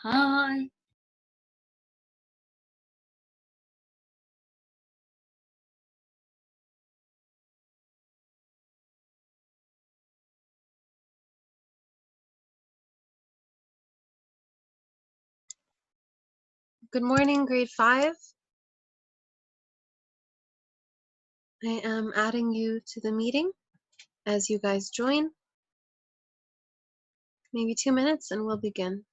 Hi. Good morning, grade 5. I am adding you to the meeting as you guys join. Maybe 2 minutes and we'll begin.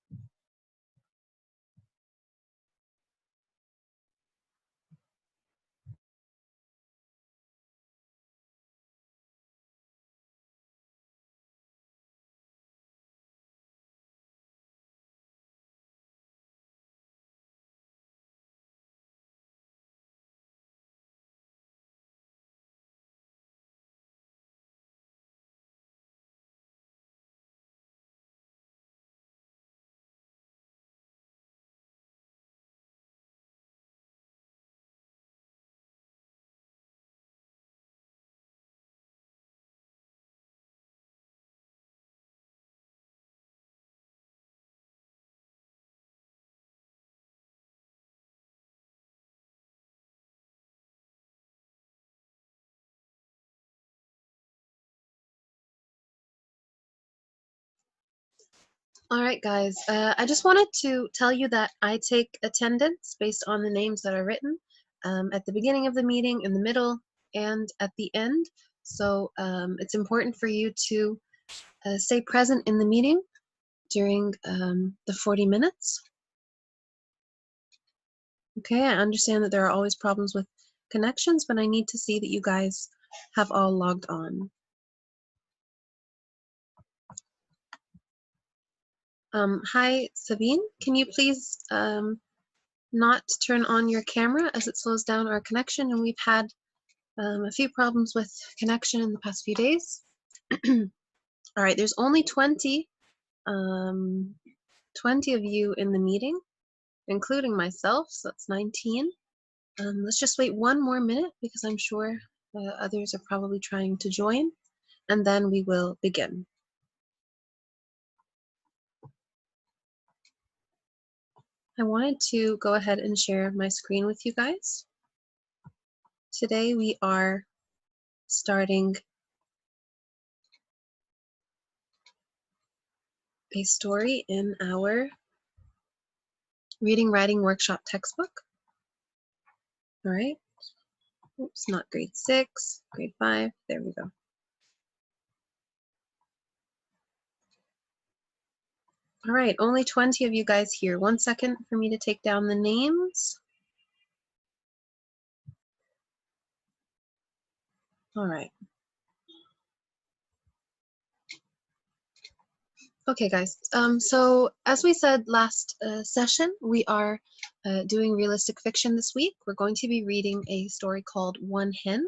All right, guys, I just wanted to tell you that I take attendance based on the names that are written at the beginning of the meeting, in the middle, and at the end. So it's important for you to stay present in the meeting during the 40 minutes. Okay, I understand that there are always problems with connections, but I need to see that you guys have all logged on. Hi, Sabine. Can you please not turn on your camera as it slows down our connection? And we've had a few problems with connection in the past few days. All right, there's only 20 of you in the meeting, including myself, so that's 19. Let's just wait 1 more minute because I'm sure others are probably trying to join, and then we will begin. I wanted to go ahead and share my screen with you guys. Today we are starting a story in our reading writing workshop textbook. All right. Oops, not grade 6, grade 5. There we go. All right, only 20 of you guys here. 1 second for me to take down the names. All right. Okay, guys. So as we said last session, we are doing realistic fiction this week. We're going to be reading a story called One Hen.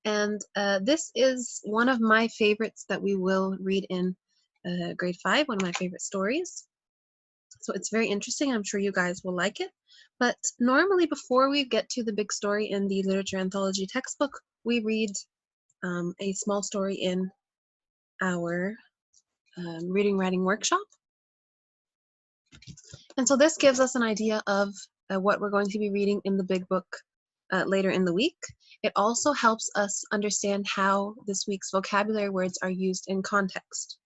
And this is one of my favorites that we will read in grade 5, one of my favorite stories. So it's very interesting. I'm sure you guys will like it. But normally before we get to the big story in the literature anthology textbook, we read a small story in our reading writing workshop. And so this gives us an idea of what we're going to be reading in the big book later in the week. It also helps us understand how this week's vocabulary words are used in context.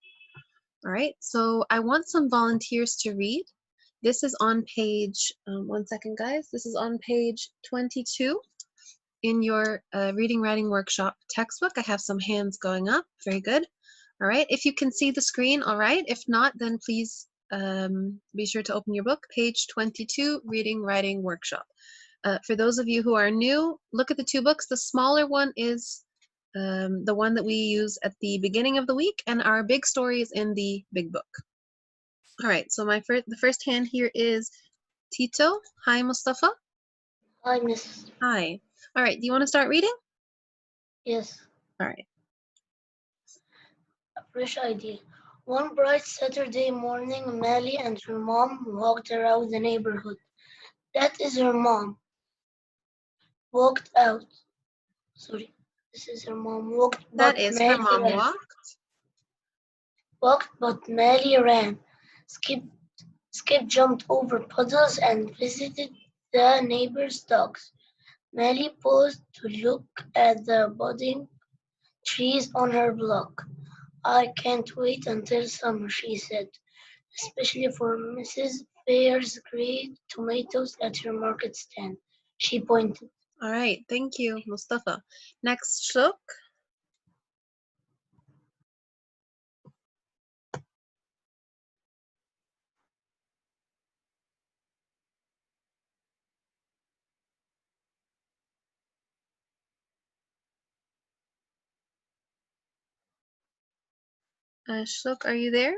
All right, so I want some volunteers to read. This is on page, 1 second guys, this is on page 22 in your reading writing workshop textbook. I have some hands going up, very good. All right, if you can see the screen, all right. If not, then please be sure to open your book, page 22, reading writing workshop. For those of you who are new, look at the 2 books. The smaller one is the one that we use at the beginning of the week, and our big story is in the big book. All right, so the first hand here is Tito. Hi, Mustafa. Hi, Miss. Hi. All right, do you want to start reading? Yes. All right. A fresh idea. One bright Saturday morning, Mally and her mom walked around the neighborhood. That is her mom. Walked out. Sorry. This is her mom. That is her mom Walked, but Mally ran. Skip, Skip jumped over puddles and visited the neighbor's dogs. Mally paused to look at the budding trees on her block. I can't wait until summer, she said, especially for Mrs. Fair's great tomatoes at her market stand. She pointed. All right, thank you, Mustafa. Next, Shluk. Shluk, are you there?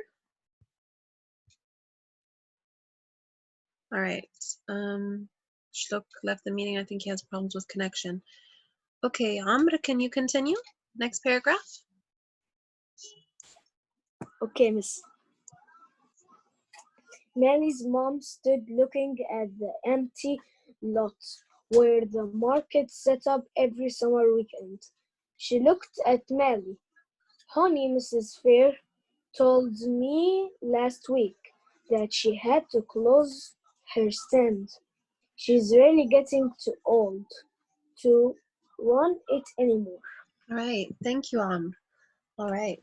All right. Shluk left the meeting. I think he has problems with connection. Okay, Amr, can you continue? Next paragraph. Okay, Miss. Mally's mom stood looking at the empty lots where the market set up every summer weekend. She looked at Mally. Honey, Mrs. Fair told me last week that she had to close her stand. She's really getting too old to run it anymore. All right, thank you, Amr. All right.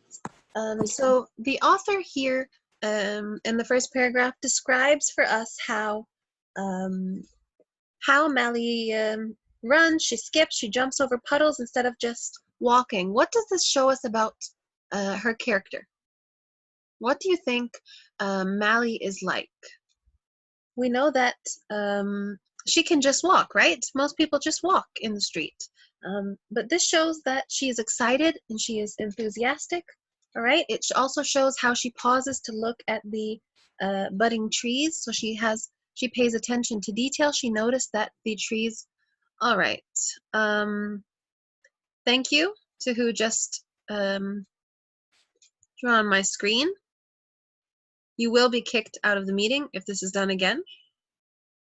So the author here in the first paragraph describes for us how Mally runs, she skips, she jumps over puddles instead of just walking. What does this show us about her character? What do you think Mally is like? We know that she can just walk, right? Most people just walk in the street. But this shows that she is excited and she is enthusiastic. All right. It also shows how she pauses to look at the budding trees. So she pays attention to detail. She noticed that the trees. All right. Thank you to who just drew on my screen. You will be kicked out of the meeting if this is done again.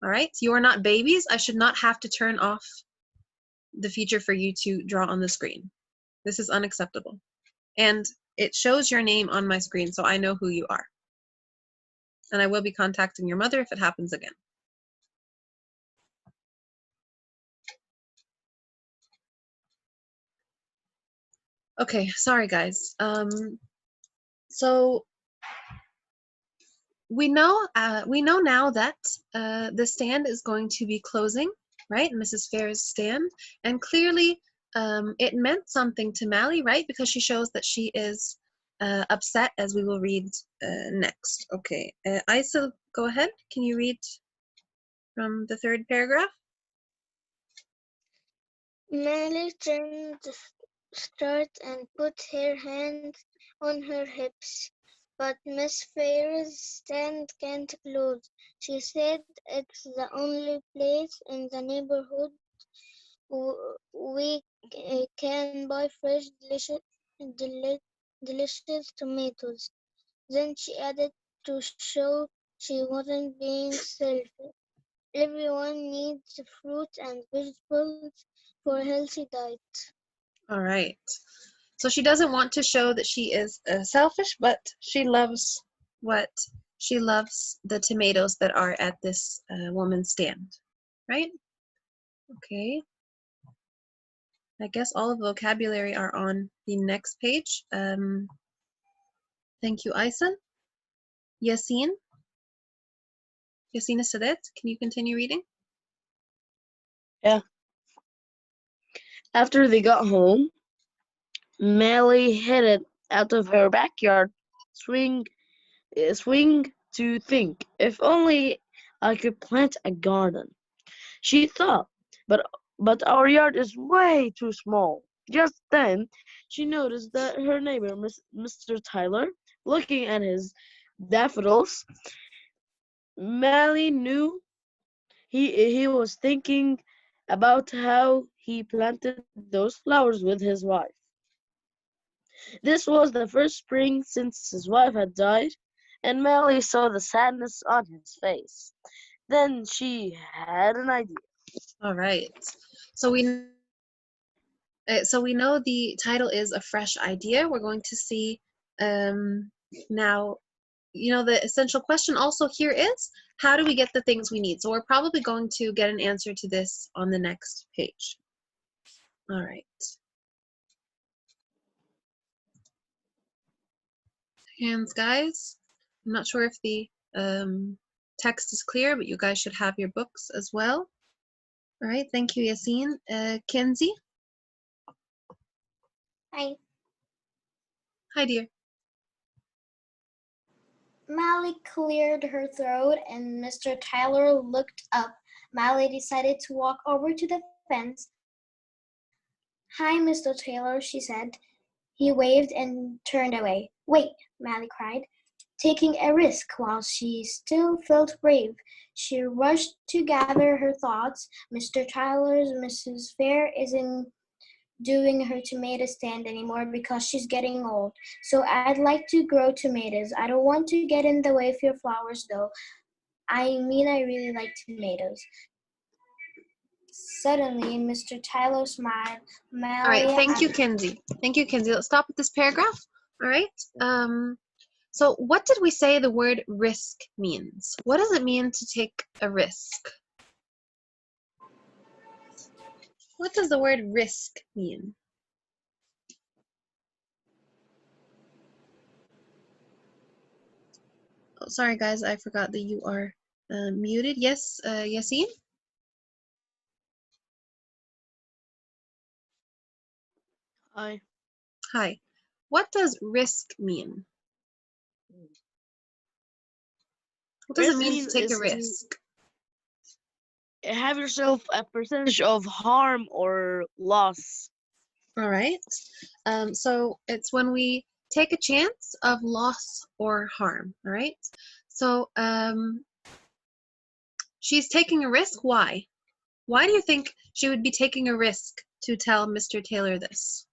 All right, you are not babies. I should not have to turn off the feature for you to draw on the screen. This is unacceptable. And it shows your name on my screen, so I know who you are. And I will be contacting your mother if it happens again. Okay, sorry guys. So we know now that the stand is going to be closing, right? Mrs. Fair's stand, and clearly it meant something to Mally, right? Because she shows that she is upset, as we will read next. Okay, Isa, go ahead. Can you read from the third paragraph? Mally turned the start and put her hands on her hips. But Miss Fair's stand can't close. She said it's the only place in the neighborhood we can buy fresh, delicious tomatoes. Then she added to show she wasn't being selfish. Everyone needs fruit and vegetables for a healthy diet. All right. So she doesn't want to show that she is selfish, but she loves the tomatoes that are at this woman's stand, right? Okay. I guess all of the vocabulary are on the next page. Thank you, Aysan. Yasin Sadet, can you continue reading? Yeah. After they got home, Melly headed out of her backyard, swing to think, if only I could plant a garden. She thought, but our yard is way too small. Just then, she noticed that her neighbor, Mr. Tyler, looking at his daffodils. Melly knew he was thinking about how he planted those flowers with his wife. This was the first spring since his wife had died, and Mally saw the sadness on his face. Then she had an idea. All right. So we know the title is A Fresh Idea. We're going to see now, the essential question also here is, how do we get the things we need? So we're probably going to get an answer to this on the next page. All right. Hands, guys. I'm not sure if the text is clear, but you guys should have your books as well. All right, thank you, Yassine. Kenzie? Hi. Hi, dear. Mally cleared her throat and Mr. Tyler looked up. Mally decided to walk over to the fence. Hi, Mr. Taylor, she said. He waved and turned away. Wait, Mally cried, taking a risk while she still felt brave. She rushed to gather her thoughts. Mr. Tyler's Mrs. Fair isn't doing her tomato stand anymore because she's getting old. So I'd like to grow tomatoes. I don't want to get in the way of your flowers though. I mean, I really like tomatoes. Suddenly, Mr. Tyler smiled. All right, thank you, Kenzie. Thank you, Kenzie. Let's stop with this paragraph. All right. So what did we say the word risk means? What does it mean to take a risk? What does the word risk mean? Oh, sorry, guys, I forgot that you are muted. Yes, Yassine? Hi. Hi. What does risk mean? What does it mean to take a risk? Have yourself a percentage of harm or loss. All right. So it's when we take a chance of loss or harm. All right. So she's taking a risk. Why? Why do you think she would be taking a risk to tell Mr. Taylor this?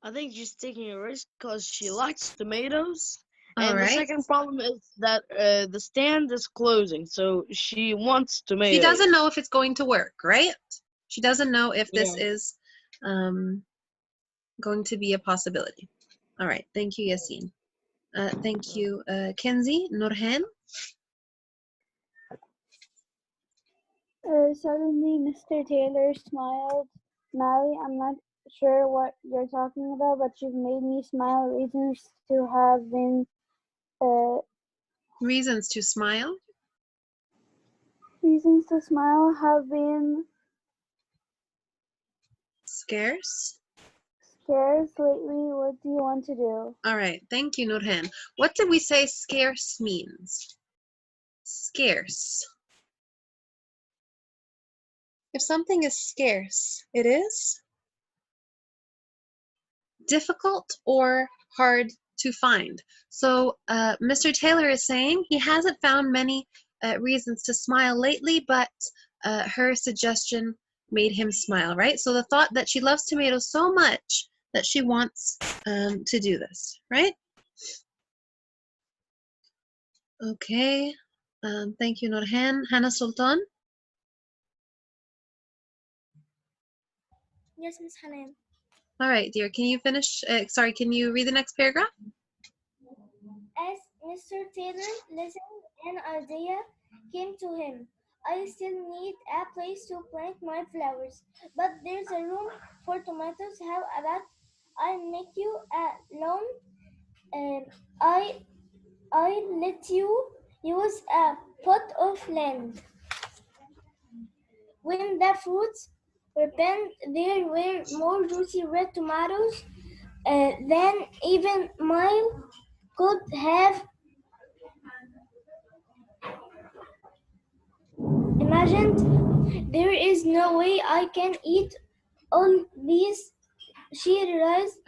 I think she's taking a risk because she likes tomatoes. All And right. the second problem is that the stand is closing, so she wants tomatoes. She doesn't know if it's going to work, right? She doesn't know if this is going to be a possibility. All right. Thank you, Yassine. Thank you, Kenzie. Nurhan? Suddenly, Mr. Taylor smiled. Mally, I'm not sure what you're talking about, but you've made me smile. Reasons to have been. Reasons to smile? Reasons to smile have been scarce. Scarce lately. What do you want to do? All right. Thank you, Nurhan. What did we say scarce means? Scarce. If something is scarce, it is difficult or hard to find. So Mr. Taylor is saying he hasn't found many reasons to smile lately, but her suggestion made him smile, right? So the thought that she loves tomatoes so much that she wants to do this, right? Okay. Thank you, Nurhan. Hannah Sultan? Yes, Miss Hanan. All right, dear. Can you finish? Sorry, can you read the next paragraph? As Mr. Taylor listened, an idea came to him. I still need a place to plant my flowers, but there's a room for tomatoes. How about I make you a lawn? I let you use a plot of land. When the fruits ripened, there were more juicy red tomatoes than even mine could have imagined. There is no way I can eat all these, she realized.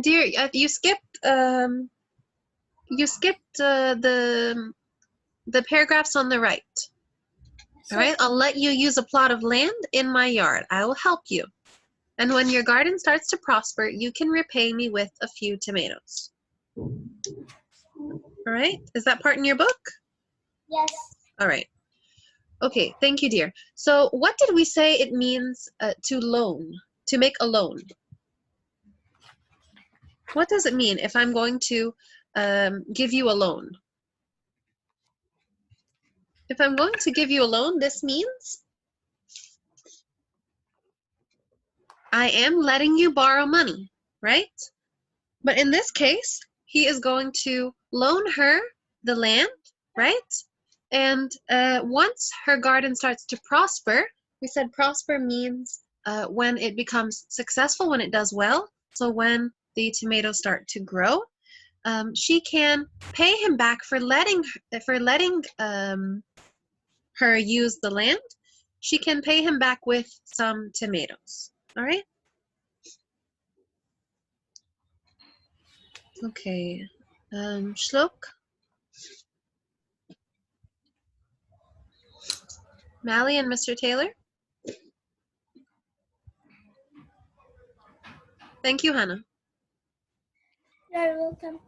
Dear, you skipped the paragraphs on the right. All right, I'll let you use a plot of land in my yard. I will help you. And when your garden starts to prosper, you can repay me with a few tomatoes. All right, is that part in your book? Yes. All right. Okay, thank you, dear. So what did we say it means to loan, to make a loan? What does it mean if I'm going to give you a loan? If I'm going to give you a loan, this means I am letting you borrow money, right? But in this case, he is going to loan her the land, right? And once her garden starts to prosper, we said prosper means when it becomes successful, when it does well. So when the tomatoes start to grow, she can pay him back for letting her use the land. She can pay him back with some tomatoes. All right. Okay. Shlok, Mally, and Mr. Taylor. Thank you, Hannah. You're welcome.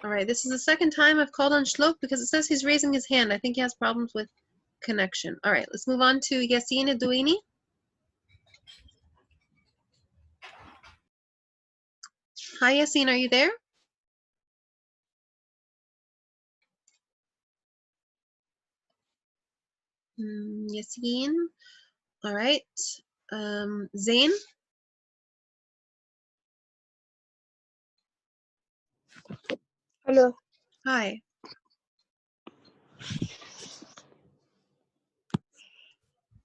All right, this is the second time I've called on Shlok because it says he's raising his hand. I think he has problems with connection. All right, let's move on to Yassine Douini. Hi, Yassine, are you there? Yassine. All right. Zain. Hello. Hi.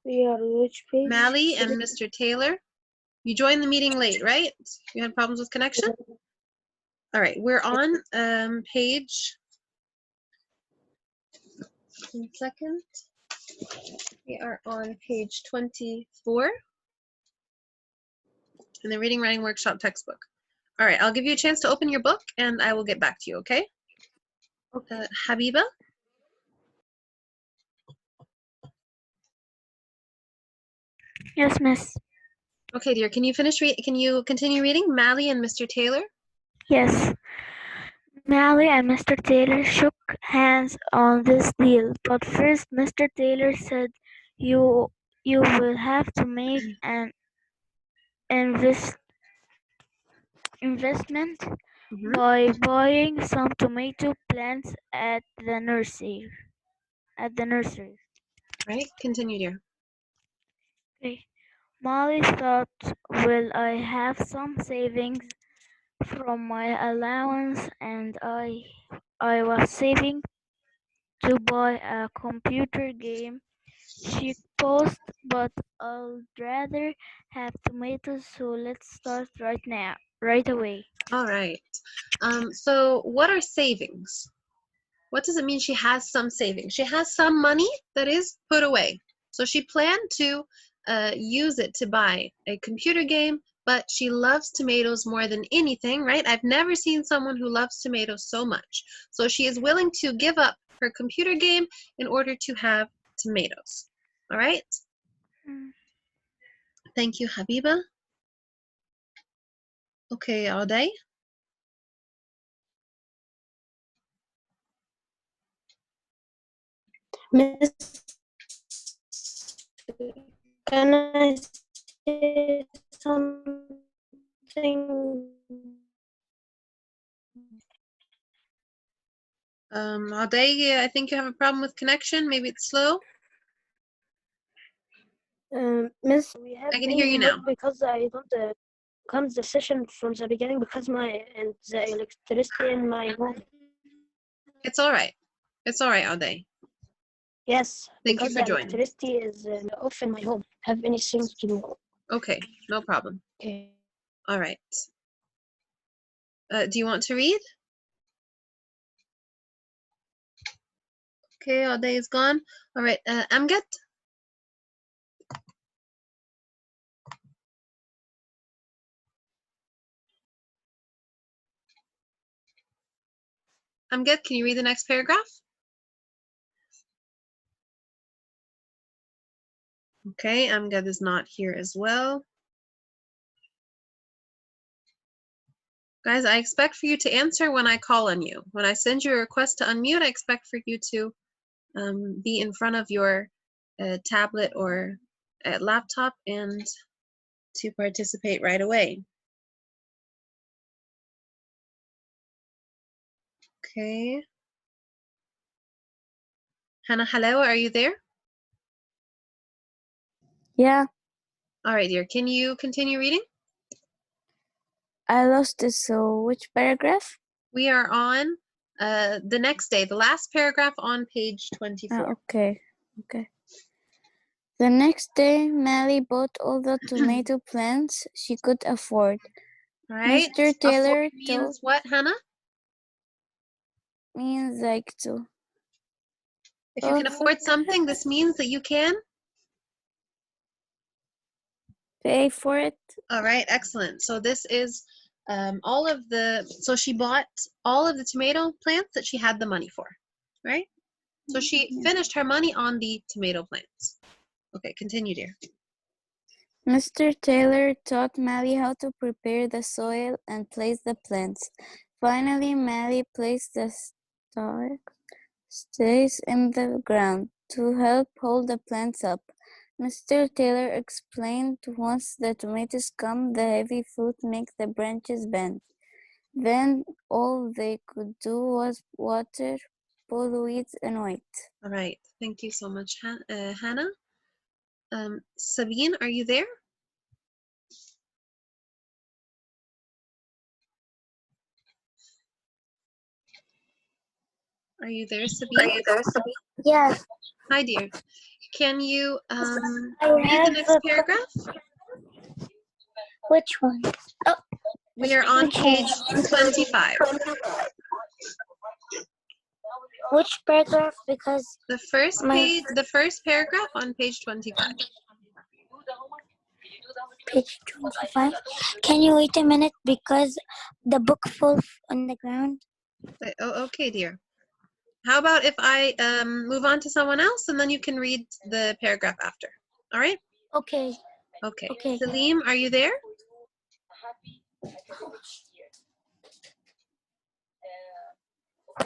We are which page? Mally and Mr. Taylor. You joined the meeting late, right? You had problems with connection? All right, we're on page. 1 second. We are on page 24 in the Reading Writing Workshop textbook. All right, I'll give you a chance to open your book and I will get back to you, okay? Habiba? Yes, miss. Okay, dear, can you continue reading Mally and Mr. Taylor? Yes. Mally and Mr. Taylor shook hands on this deal, but first Mr. Taylor said, You will have to make an investment by buying some tomato plants at the nursery. Right, continue, dear. Okay. Molly thought, Will I have some savings from my allowance, and I was saving to buy a computer game. She paused, but I'd rather have tomatoes, so let's start right away. All right. So what are savings? What does it mean she has some savings? She has some money that is put away. So she planned to use it to buy a computer game, but she loves tomatoes more than anything, right? I've never seen someone who loves tomatoes so much. So she is willing to give up her computer game in order to have tomatoes. All right? Thank you, Habiba. Okay, Auday. Miss, can I say something? Auday, I think you have a problem with connection. Maybe it's slow. Miss, we have I can hear you now. because I don't come the session from the beginning because the electricity in my home. It's all right. It's all right, Auday. Yes, Thank you because for the joining. electricity is off in my home. Have anything to do? Okay, no problem. Okay. All right. Do you want to read? Okay, all day is gone. All right, Amgad? Amgad, can you read the next paragraph? Okay, Amgad is not here as well. Guys, I expect for you to answer when I call on you. When I send you a request to unmute, I expect for you to be in front of your tablet or laptop and to participate right away. Okay. Hannah Halawa, are you there? Yeah, All right, dear. Can you continue reading? I lost it. So which paragraph? We are on the next day, the last paragraph on page 24. Okay. The next day, Mally bought all the tomato plants she could afford. All right. Mr. Afford Taylor means what, Hannah? means like to If you can afford something, this means that you can. pay for it. All right, excellent. So this is so she bought all of the tomato plants that she had the money for, right? So she finished her money on the tomato plants. Okay, continue, dear. Mr. Taylor taught Mally how to prepare the soil and place the plants. Finally, Mally placed the stakes in the ground to help hold the plants up. Mr. Taylor explained once the tomatoes come, the heavy fruit makes the branches bend. Then all they could do was water, pull weeds, and wait. All right, thank you so much, Hannah. Sabine, are you there? Are you there, Sabine? Yes, Hi, dear. Can you I read the have next paragraph? which one? Oh, We are on page 25. Which paragraph? Because The first my page, the first paragraph on page 25. page 25. Can you wait a minute because the book falls on the ground? Oh, okay, dear. How about if I move on to someone else and then you can read the paragraph after? All right? Okay. Okay. Okay. Salim, are you there?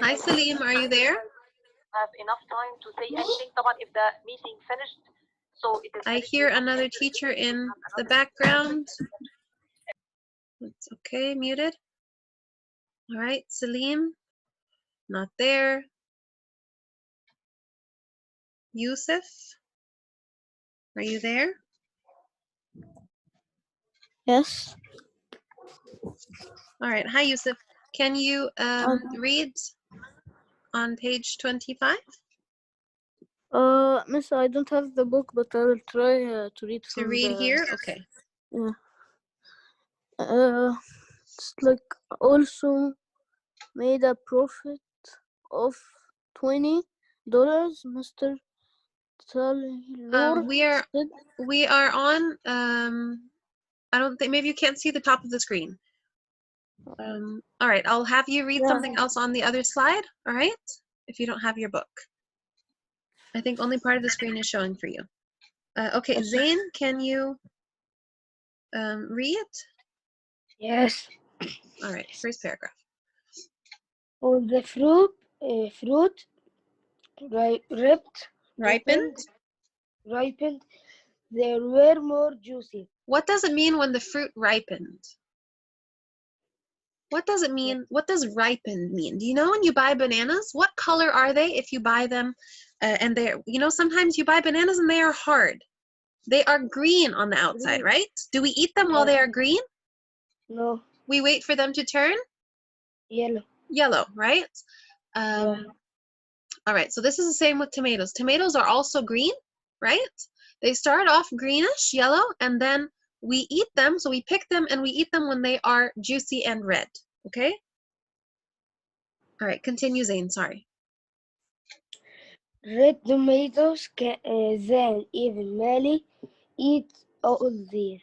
Hi, Salim, are you there? Have enough time to say anything. طبعا if the meeting finished, so it is. I hear another teacher in the background. It's okay, muted. All right, Salim, not there. Yusuf, are you there? Yes. All right, hi, Yusuf. Can you read on page 25? Miss, I don't have the book, but I will try to read To from read the. here? Okay. Yeah. It's like also made a profit of $20. Mr. Taylor said. We are on I don't think, maybe you can't see the top of the screen. All right, I'll have you read something else on the other slide, all right? If you don't have your book. I think only part of the screen is showing for you. Okay, Zain, can you read? Yes. All right, first paragraph. All the fruit Ripened. ripened. They were more juicy. What does it mean when the fruit ripened? What does it mean? What does ripened mean? Do you know when you buy bananas, what color are they if you buy them and they're, sometimes you buy bananas and they are hard. They are green on the outside, right? Do we eat them while they are green? No. We wait for them to turn? Yellow. Yellow, right? All right, so this is the same with tomatoes. Tomatoes are also green, right? They start off greenish, yellow, and then we eat them. So we pick them and we eat them when they are juicy and red, okay? All right, continue, Zain, sorry. Red tomatoes then even Mally eat all there.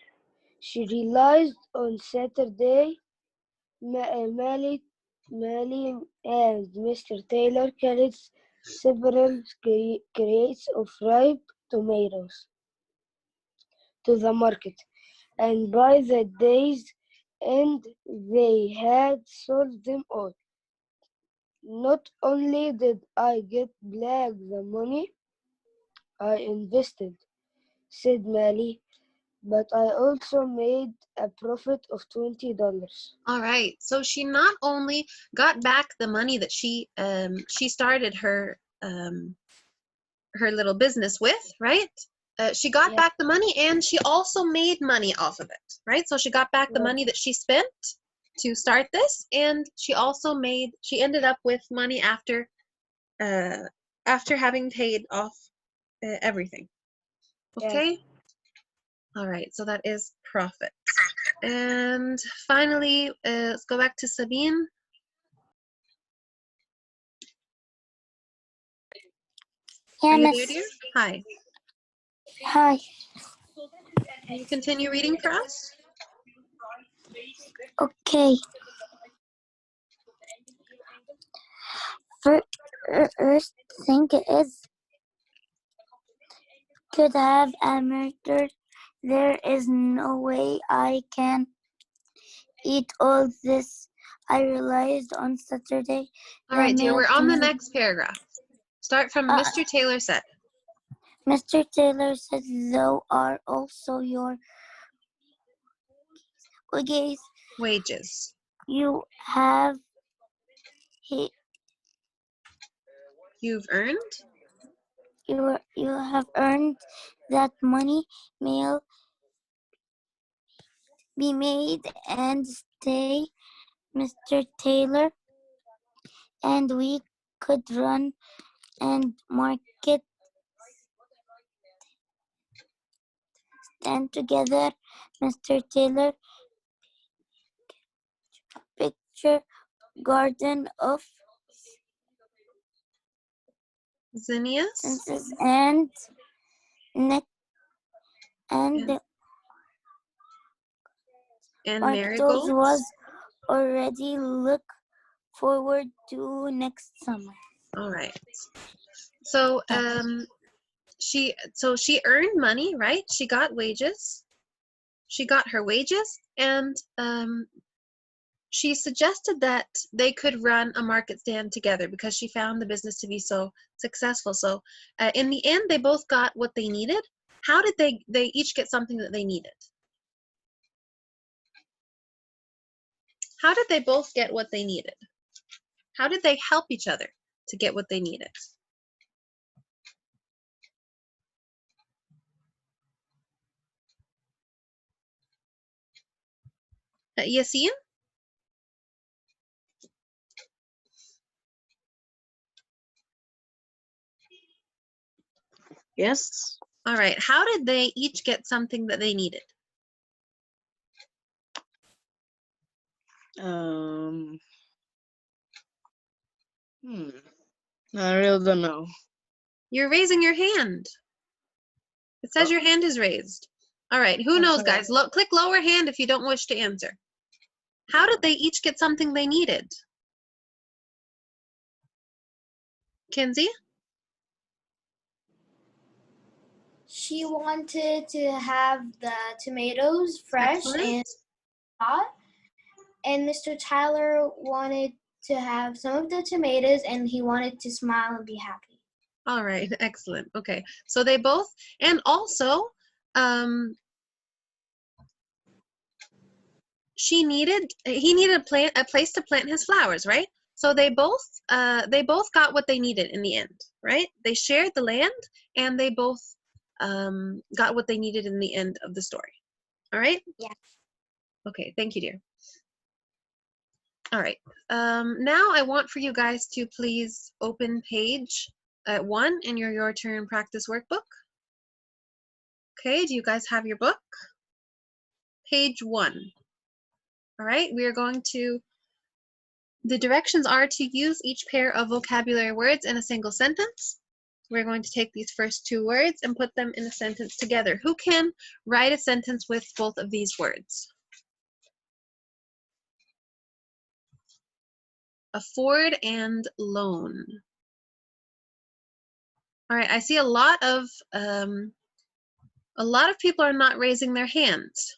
She realized on Saturday Mally and Mr. Taylor carried several crates of ripe tomatoes. to the market, and by the day's end they had sold them all. Not only did I get back the money I invested, said Mally, but I also made a profit of $20. All right. So she not only got back the money that she started her her little business with, right? She got Yeah, back the money and she also made money off of it, right? So she got back the right. money that she spent to start this, and she also she ended up with money after having paid off everything. Yeah. Okay. All right. So that is profit. And finally, let's go back to Sabine. Yeah, Are you there, Miss. dear? Hi. Hi. Can you continue reading for us? Okay. First thing is, could have a murder. There is no way I can eat all this. I realized on Saturday All the right, dear. We're on the milkman. next paragraph. Start from Mr. Taylor said. Mr. Taylor said, "Thou are also your wages. Wages. You have he, You've earned. you have earned that money. May be made and stay, Mr. Taylor, and we could run and market stand together, Mr. Taylor. Picture garden of Zinnias. senses and neck and And marigolds marigolds. was already look forward to next summer." All right. So she earned money, right? She got wages. She got her wages, and she suggested that they could run a market stand together because she found the business to be so successful. So in the end, they both got what they needed. How did they each get something that they needed? How did they both get what they needed? How did they help each other to get what they needed? Yassine? Yes. All right. How did they each get something that they needed? Um. I really don't know. You're raising your hand. It says Oh, your hand is raised. All right. Who I'm knows, sorry. guys? Click lower hand if you don't wish to answer. How did they each get something they needed? Kinsey? She wanted to have the tomatoes fresh Excellent. and hot, and Mr. Tyler wanted to have some of the tomatoes, and he wanted to smile and be happy. All right. Excellent. Okay. So they both, and also, he needed a place to plant his flowers, right? So they both got what they needed in the end, right? They shared the land, and they both got what they needed in the end of the story. All right? Yeah. Okay, thank you, dear. All right. Now I want for you guys to please open page 1 in your turn practice workbook. Okay, do you guys have your book? Page 1. All right, we are going to, the directions are to use each pair of vocabulary words in a single sentence. We're going to take these first 2 words and put them in a sentence together. Who can write a sentence with both of these words? Afford and loan. All right, I see a lot of A lot of people are not raising their hands.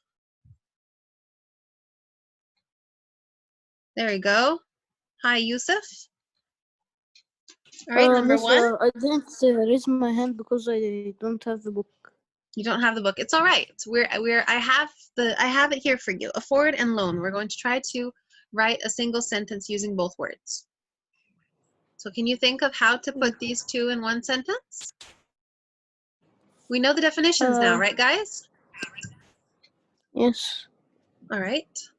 There we go. Hi, Yusuf. All right, number Miss, one. I didn't raise my hand because I don't have the book. You don't have the book. It's all right. I have it here for you. Afford and loan. We're going to try to write a single sentence using both words. So can you think of how to put these two in one sentence? We know the definitions now, right, guys? Yes. All right.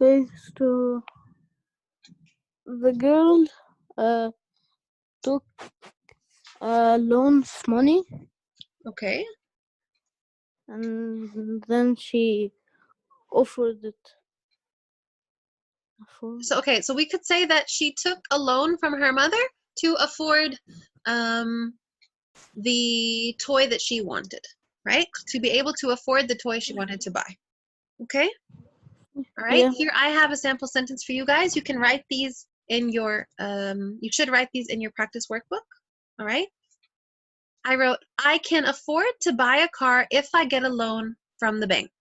Okay, so the girl took loan of money, Okay. and then she offered it. So okay, so we could say that she took a loan from her mother to afford the toy that she wanted, right? To be able to afford the toy she wanted to buy. Okay? All right. Yeah. Here I have a sample sentence for you guys. You can write these in your you should write these in your practice workbook. All right? I wrote, I can afford to buy a car if I get a loan from the bank.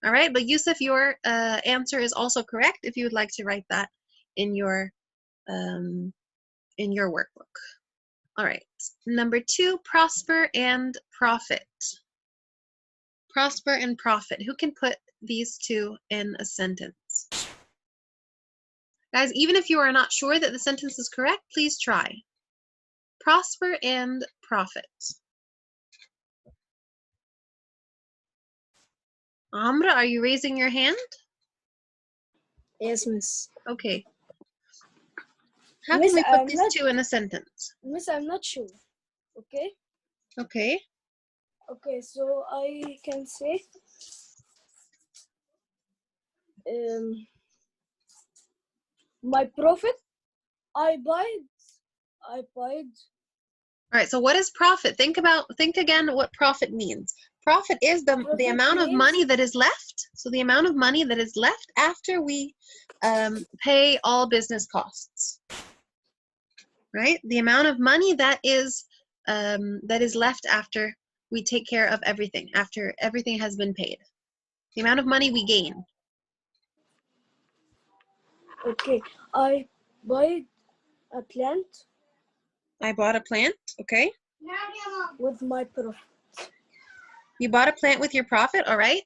All right, but Yusuf, your answer is also correct if you would like to write that in your workbook. All right, number 2, prosper and profit. Prosper and profit. Who can put these two in a sentence? Guys, even if you are not sure that the sentence is correct, please try. Prosper and profit. Amra, are you raising your hand? Yes, Miss. Okay. How Miss, can we put I'm these not, two in a sentence? Miss, I'm not sure. Okay? Okay. Okay, so I can say my profit, I buy. All right, so what is profit? Think again what profit means. Profit is the Profit amount of means money that is left. So the amount of money that is left after we pay all business costs. Right? The amount of money that is left after we take care of everything, after everything has been paid. The amount of money we gain. okay. I buy a plant I bought a plant, okay? with my profit. You bought a plant with your profit, all right?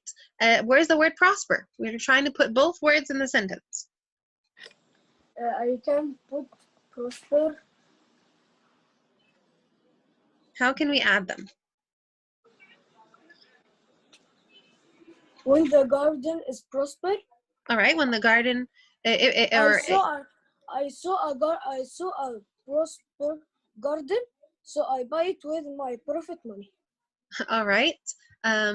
Where's the word prosper? We're trying to put both words in the sentence. I can put prosper. How can we add them? When the garden is prosper. All right, when the garden, I saw a prosper garden, so I buy it with my profit money. all right.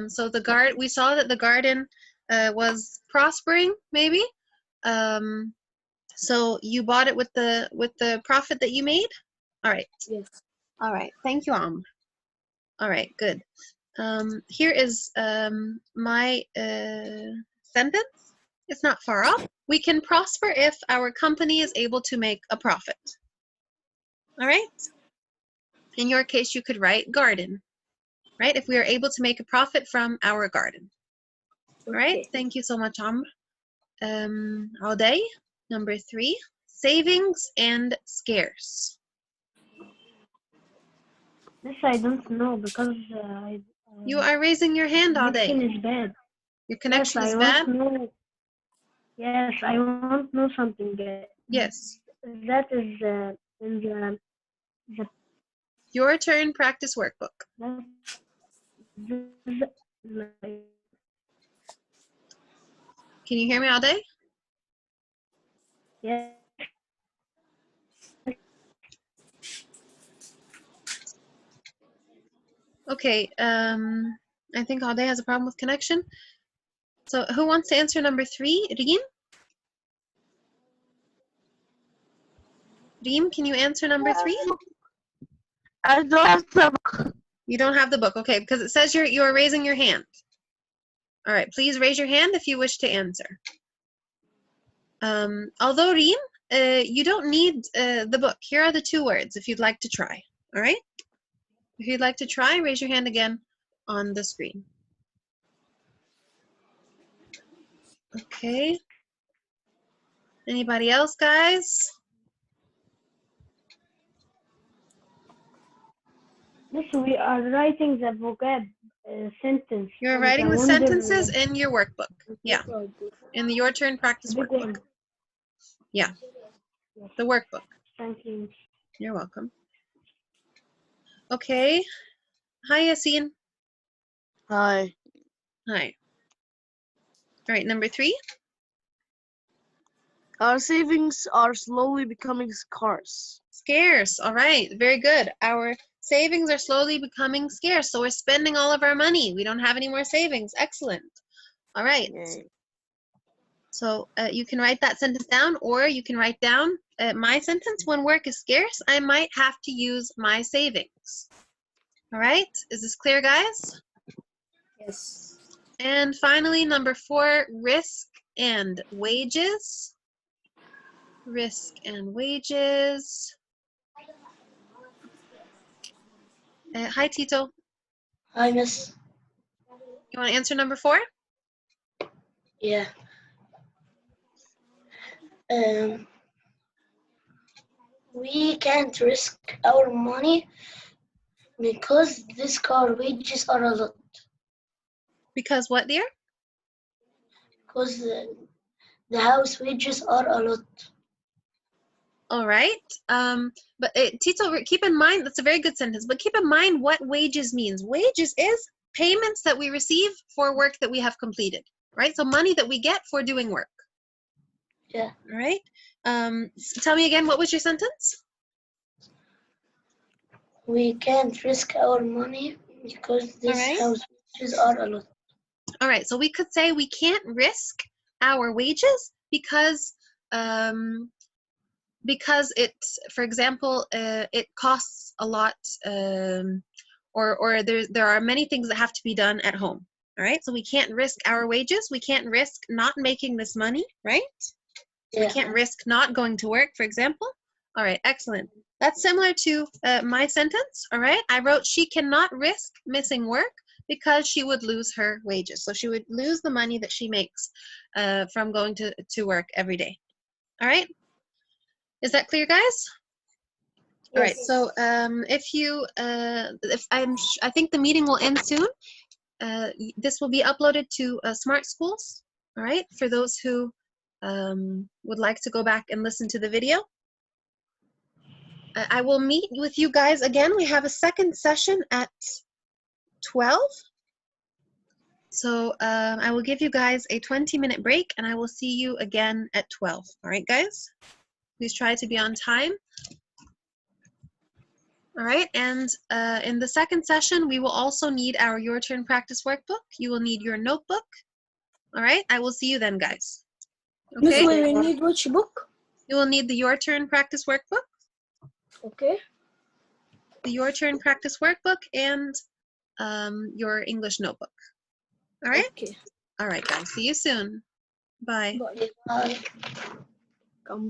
So we saw that the garden was prospering, maybe. So you bought it with the profit that you made. All right. Yes. All right. Thank you, All right. Good. Here is my sentence. It's not far off. We can prosper if our company is able to make a profit. All right? In your case, you could write garden, right? If we are able to make a profit from our garden. All right? Okay. Thank you so much, Amr. Auday, number 3, savings and scarce. This I don't know because You are raising your hand all day. connection is bad. Your connection Yes, is I bad? want to know. Yes, I want to know something. Yes. That is in the Your turn, practice workbook. Can you hear me all day? Yes. Okay, I think all day has a problem with connection. So who wants to answer number 3? Reem? Reem, can you answer number 3? I don't have the book. You don't have the book, okay, because it says you're raising your hand. All right, please raise your hand if you wish to answer. Although Reem, you don't need the book. Here are the 2 words if you'd like to try, all right? If you'd like to try, raise your hand again on the screen. Okay. Anybody else, guys? Miss, we are writing the vocab sentence. You're and writing I the wonder, sentences in your workbook. Yeah, in the Your Turn practice big workbook. one. Yeah, Yes. the workbook. Thank you. You're welcome. Okay. Hi, Yassine. Hi. Hi. All right, number 3. Our savings are slowly becoming scarce. Scarce. All right, very good. Our savings are slowly becoming scarce, so we're spending all of our money. We don't have any more savings. Excellent. All right. Yay. So you can write that sentence down, or you can write down my sentence. When work is scarce, I might have to use my savings. All right, is this clear, guys? Yes. And finally, number 4, risk and wages. Risk and wages. Hi, Tito. Hi, Miss. You want to answer number 4? Yeah. We can't risk our money because this car wages are a lot. Because what, dear? Because the house wages are a lot. All right. But Tito, keep in mind, that's a very good sentence, but keep in mind what wages means. Wages is payments that we receive for work that we have completed, right? So money that we get for doing work. Yeah. All right. Tell me again, what was your sentence? We can't risk our money because this right. house wages are a lot. All right. So we could say we can't risk our wages because it's, for example, it costs a lot, or there are many things that have to be done at home. All right. So we can't risk our wages. We can't risk not making this money, right? So we can't risk not going to work, for example. All right, excellent. That's similar to my sentence, all right? I wrote, she cannot risk missing work because she would lose her wages. So she would lose the money that she makes from going to work every day. All right? Is that clear, guys? All right, so I think the meeting will end soon. This will be uploaded to Smart Schools, all right, for those who would like to go back and listen to the video. I will meet with you guys again. We have a second session at 12. So I will give you guys a 20-minute break, and I will see you again at 12. All right, guys? Please try to be on time. All right, and in the second session, we will also need our Your Turn practice workbook. You will need your notebook. All right, I will see you then, guys. Miss, Okay? will we need which book? You will need the Your Turn practice workbook, Okay. the Your Turn practice workbook, and your English notebook. All right? Okay. All right, guys. See you soon. Bye. Bye. Bye. Come,